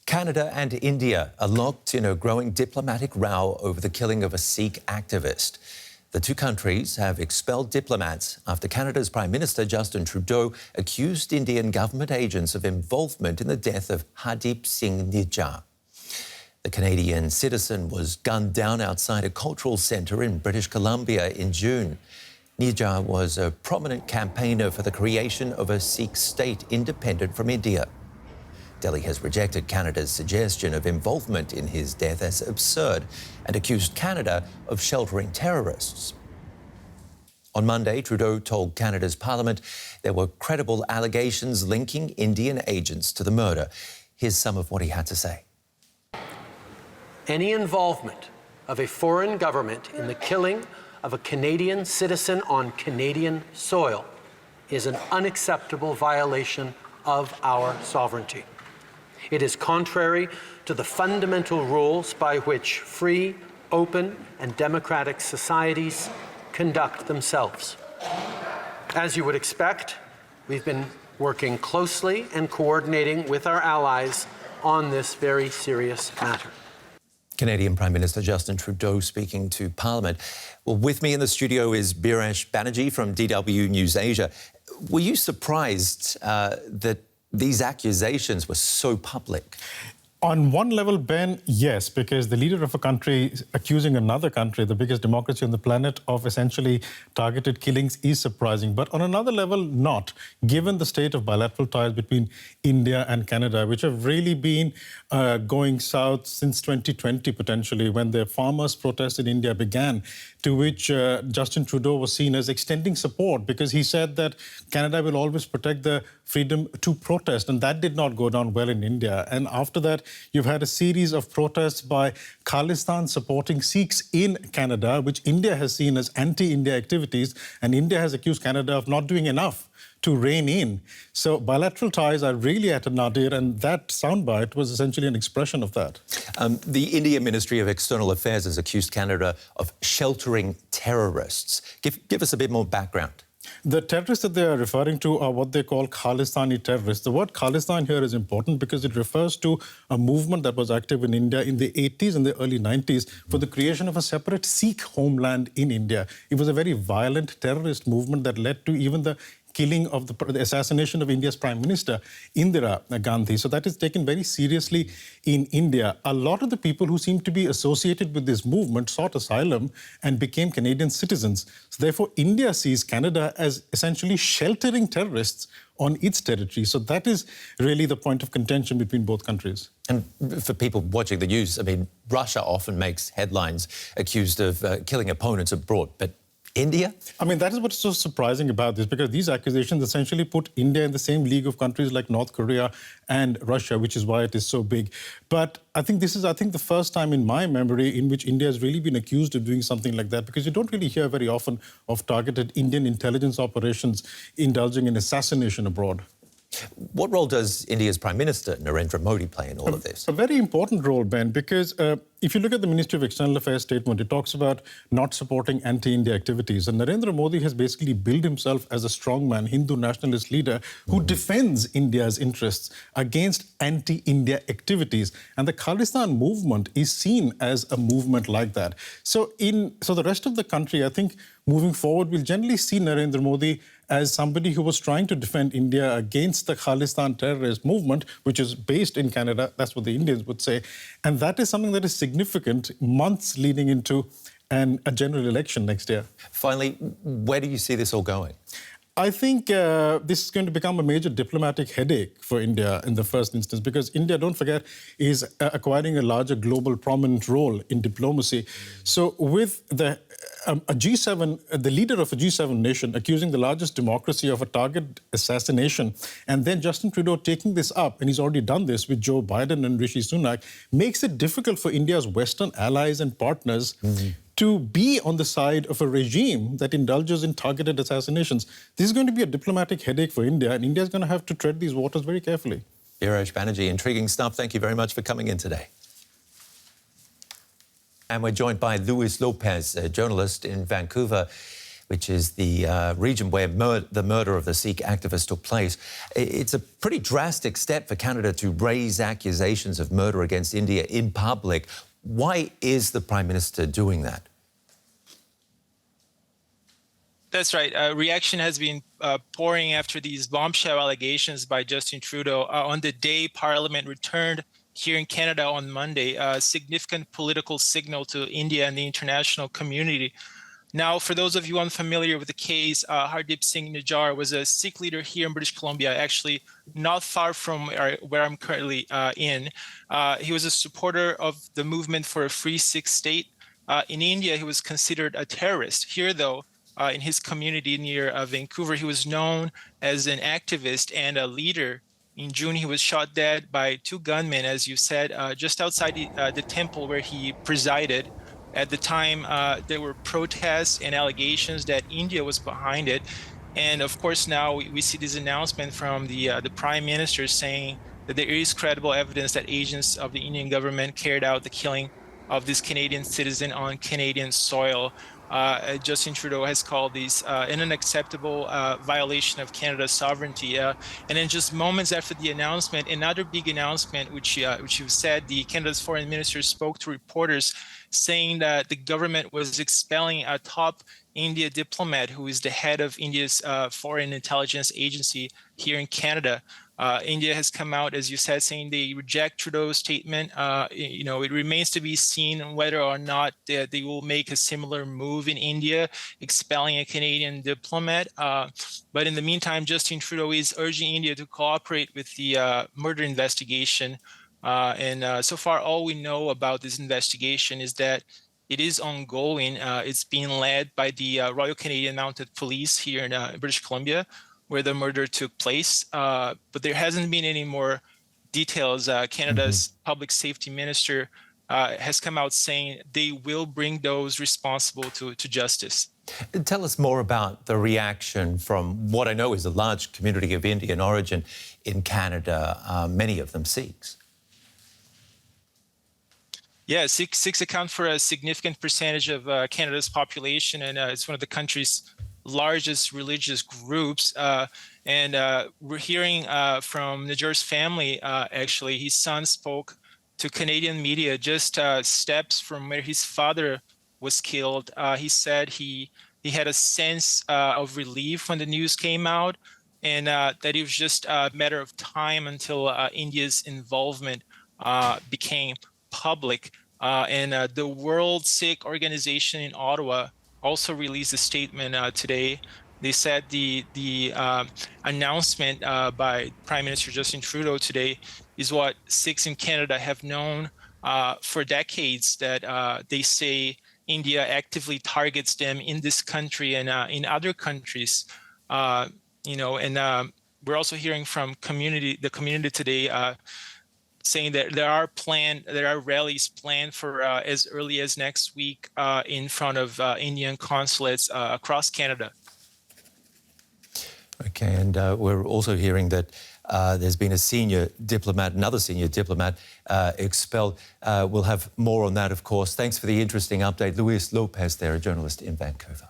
Canada and India are locked in a growing diplomatic row over the killing of a Sikh activist. The two countries have expelled diplomats after Canada's Prime Minister Justin Trudeau accused Indian government agents of involvement in the death of Hardeep Singh Nijjar. The Canadian citizen was gunned down outside a cultural centre in British Columbia in June. Nijjar was a prominent campaigner for the creation of a Sikh state independent from India. Delhi has rejected Canada's suggestion of involvement in his death as absurd and accused Canada of sheltering terrorists. On Monday, Trudeau told Canada's Parliament there were credible allegations linking Indian agents to the murder. Here's some of what he had to say. Any involvement of a foreign government in the killing of a Canadian citizen on Canadian soil is an unacceptable violation of our sovereignty. It is contrary to the fundamental rules by which free, open, and democratic societies conduct themselves. As you would expect, we've been working closely and coordinating with our allies on this very serious matter. Canadian Prime Minister Justin Trudeau speaking to Parliament. Well, with me in the studio is Biresh Banerjee from DW News Asia. Were you surprised that these accusations were so public? On one level, Ben, yes, because the leader of a country accusing another country, the biggest democracy on the planet, of essentially targeted killings is surprising. But on another level, not, given the state of bilateral ties between India and Canada, which have really been going south since 2020, potentially, when the farmers' protests in India began, to which Justin Trudeau was seen as extending support because he said that Canada will always protect the freedom to protest, and that did not go down well in India. And after that, you've had a series of protests by Khalistan supporting Sikhs in Canada, which India has seen as anti-India activities, and India has accused Canada of not doing enough to rein in. So bilateral ties are really at a nadir, and that soundbite was essentially an expression of that. The Indian Ministry of External Affairs has accused Canada of sheltering terrorists. Give us a bit more background. The terrorists that they are referring to are what they call Khalistani terrorists. The word Khalistan here is important because it refers to a movement that was active in India in the 80s and the early 90s for the creation of a separate Sikh homeland in India. It was a very violent terrorist movement that led to even the killing of the assassination of India's Prime Minister, Indira Gandhi. So that is taken very seriously in India. A lot of the people who seem to be associated with this movement sought asylum and became Canadian citizens. So therefore, India sees Canada as essentially sheltering terrorists on its territory. So that is really the point of contention between both countries. And for people watching the news, I mean, Russia often makes headlines accused of killing opponents abroad, but India? I mean, that is what's so surprising about this, because these accusations essentially put India in the same league of countries like North Korea and Russia, which is why it is so big. But I think this is, the first time in my memory in which India has really been accused of doing something like that, because you don't really hear very often of targeted Indian intelligence operations indulging in assassination abroad. What role does India's Prime Minister, Narendra Modi, play in all of this? A very important role, Ben, because if you look at the Ministry of External Affairs statement, it talks about not supporting anti-India activities. And Narendra Modi has basically billed himself as a strongman, Hindu nationalist leader who defends India's interests against anti-India activities. And the Khalistan movement is seen as a movement like that. So the rest of the country, I think, moving forward, will generally see Narendra Modi as somebody who was trying to defend India against the Khalistan terrorist movement, which is based in Canada. That's what the Indians would say. And that is something that is significant months leading into a general election next year. Finally, where do you see this all going? I think this is going to become a major diplomatic headache for India in the first instance, because India, don't forget, is acquiring a larger global prominent role in diplomacy. So with a G7, the leader of a G7 nation accusing the largest democracy of a target assassination, and then Justin Trudeau taking this up, and he's already done this with Joe Biden and Rishi Sunak, makes it difficult for India's Western allies and partners to be on the side of a regime that indulges in targeted assassinations. This is going to be a diplomatic headache for India, and India is going to have to tread these waters very carefully. Biresh Banerjee, intriguing stuff. Thank you very much for coming in today. And we're joined by Luis Lopez, a journalist in Vancouver. which is the region where the murder of the Sikh activist took place. It's a pretty drastic step for Canada to raise accusations of murder against India in public. Why is the Prime Minister doing that? That's right. Reaction has been pouring after these bombshell allegations by Justin Trudeau. On the day Parliament returned here in Canada on Monday, a significant political signal to India and the international community. Now, for those of you unfamiliar with the case, Hardeep Singh Nijjar was a Sikh leader here in British Columbia, actually not far from where I'm currently in. He was a supporter of the movement for a free Sikh state. In India, he was considered a terrorist. Here, though, in his community near Vancouver, he was known as an activist and a leader. In June, he was shot dead by 2 gunmen, as you said, just outside the temple where he presided. At the time, there were protests and allegations that India was behind it. And of course, now we see this announcement from the Prime Minister saying that there is credible evidence that agents of the Indian government carried out the killing of this Canadian citizen on Canadian soil. Justin Trudeau has called these an unacceptable violation of Canada's sovereignty. And then just moments after the announcement, another big announcement, which you've said, the Canada's foreign minister spoke to reporters saying that the government was expelling a top India diplomat who is the head of India's foreign intelligence agency here in Canada. India has come out, as you said, saying they reject Trudeau's statement. It remains to be seen whether or not they will make a similar move in India, expelling a Canadian diplomat. But in the meantime, Justin Trudeau is urging India to cooperate with the murder investigation. And so far, all we know about this investigation is that it is ongoing. It's being led by the Royal Canadian Mounted Police here in British Columbia, where the murder took place. But there hasn't been any more details. Canada's public safety minister has come out saying they will bring those responsible to justice. Tell us more about the reaction from what I know is a large community of Indian origin in Canada, many of them Sikhs. Yeah, Sikhs account for a significant percentage of Canada's population, and it's one of the country's largest religious groups. And we're hearing from Nijjar's family, actually. His son spoke to Canadian media just steps from where his father was killed. He said he had a sense of relief when the news came out, and that it was just a matter of time until India's involvement became public. And the World Sikh Organization in Ottawa also released a statement today. They said the announcement by Prime Minister Justin Trudeau today is what Sikhs in Canada have known for decades, that they say India actively targets them in this country and in other countries. And we're also hearing from the community today saying that there are rallies planned for as early as next week in front of Indian consulates across Canada. Okay, and we're also hearing that there's been another senior diplomat expelled. We'll have more on that, of course. Thanks for the interesting update. Luis Lopez there, a journalist in Vancouver.